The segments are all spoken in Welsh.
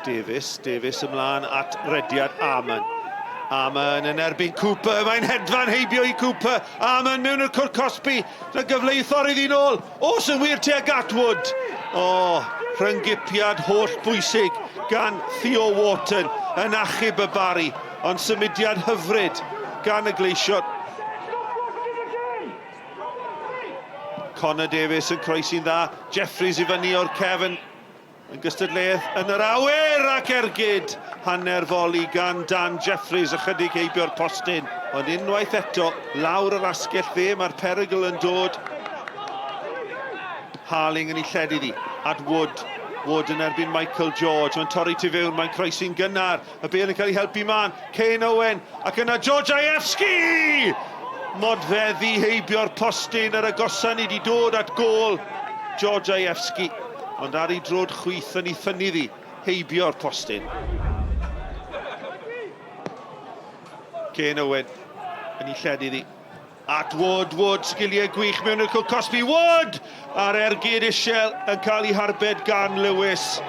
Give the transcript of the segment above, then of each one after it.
Davies ymlaen at rediad Arman. Arman yn erbyn Cooper, mae'n hedfan heibio I Cooper. Arman mewn i'r cwrt Cosby, na gyfle I thorri ddyn ôl. O, sy'n wir tuag Atwood. O, rhyngipiad holl bwysig gan Theo Wharton yn achub y Barri, ond symudiad hyfryd gan y gleision. Connor Davies yn croesi'n dda, Jeffries I fyny o'r cefn. Yn gystadleuaeth yn yr awyr ac ergyd hanner foli gan Dan Jeffries ychydig heibio'r postyn. Ond unwaith eto, lawr yr asgell dde, mae'r perygl yn dod. Harling yn ei lledu ddi, at Wood. Wood yn erbyn Michael George, mae'n torri tu fewn, mae'n croesi'n gynnar. Y bel yn cael ei helpu man, Kane Owen, ac yna Georgievski! Modfeddi heibio'r postyn yr agosan I di dod at gol Georgievski. Ond ar ei drod chwyth yn ei ffynnu ddi, heibio'r postyn. Kane Owen yn ei lledu ddi. At Wood, sgiliau gwych mewn i'r cwrt Cosby. Wood! Ar ergyd isiel yn cael ei harbed gan Lewis.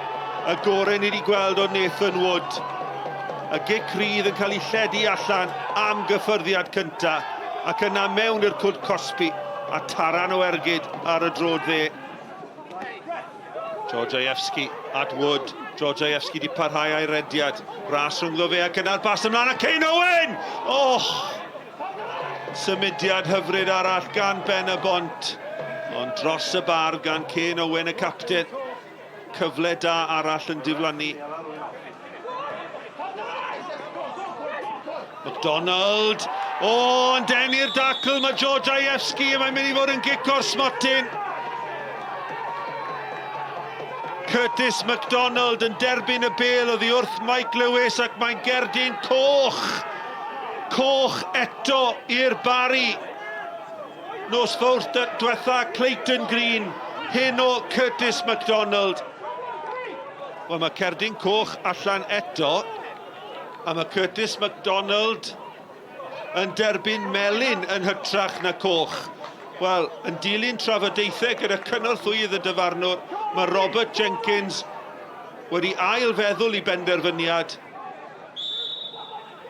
Y gorau ni wedi gweld o Nathan Wood. Y gic rydd yn cael ei lledu allan am gyffyrddiad cynta. Ac yna mewn i'r cwrt Cosby. A taran o ergyd ar y drod dde. Georgievski at Wood. Georgievski di parhau a'i rediad. Ras rhwngddo fe ac yna'r bas ymlaen a Kane Owen! Oh! Symudiad hyfryd arall gan Pen-y-bont. Ond dros y bar gan Kane Owen y capten. Cyfle da arall yn diflannu. McDonald. O, yn denu'r dacl mae Georgievski. Mae'n mynd I fod yn gic o'r smotyn. Curtis MacDonald yn derbyn y bel oddi wrth Mike Lewis ac mae'n gerdyn coch. Coch eto i'r Barri. Nos Fawrth diwetha Clayton Green, hyn o Curtis MacDonald. Wel, mae cerdyn coch allan eto, a mae Curtis MacDonald yn derbyn melyn yn hytrach na coch. Wel, yn dilyn trafodaethau gyda cynorthwydd y dyfarnwr, mae Robert Jenkins wedi ail feddwl I benderfyniad.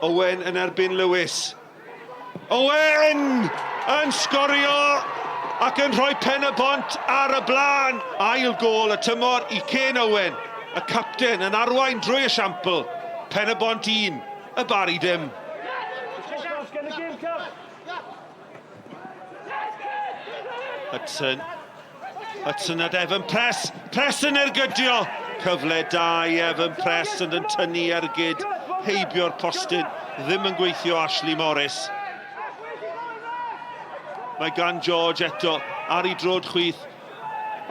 Owen yn erbyn Lewis. Owen yn sgorio ac yn rhoi Pen-y-bont ar y blaen. Ail gol y tymor I Kane Owen, y capten yn arwain drwy y siampl. Pen-y-bont 1, y Barri dim. Hudson at Evan Press. Press yn ergydio. Cyfle da I Evan Press yn tynnu ergyd. Heibio'r postyn. Ddim yn gweithio Ashley Morris. Mae gan George eto ar ei drod chwyth.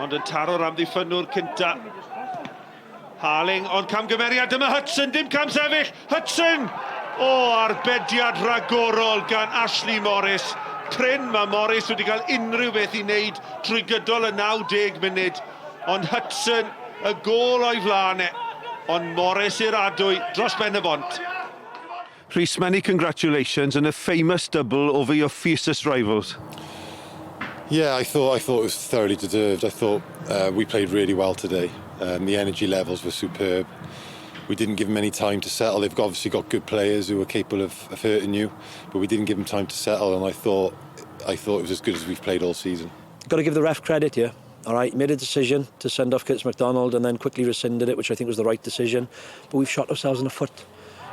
Ond yn taro'r amddiffynwr cynta. Harling, ond camgymeriad dyma Hudson, dim cam sefyll. Hudson! O, arbediad ragorol gan Ashley Morris. Pryn mae Morris wedi cael unrhyw beth I wneud trwy gydol y 90 munud. Ond Hudson, y gol o'i flanau. Ond Morris i'r adwy dros Pen-y-bont. Rhys, many congratulations on a famous double over your fiercest rivals. Yeah, I thought it was thoroughly deserved. I thought we played really well today. The energy levels were superb. We didn't give them any time to settle. They've obviously got good players who are capable of hurting you, but we didn't give them time to settle, and I thought it was as good as we've played all season. Got to give the ref credit here. All right, made a decision to send off Curtis MacDonald and then quickly rescinded it, which I think was the right decision. But we've shot ourselves in the foot.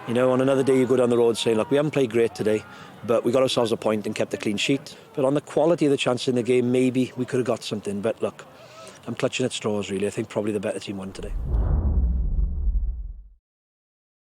You know, on another day you go down the road saying, look, we haven't played great today, but we got ourselves a point and kept a clean sheet. But on the quality of the chance in the game, maybe we could have got something. But look, I'm clutching at straws, really. I think probably the better team won today.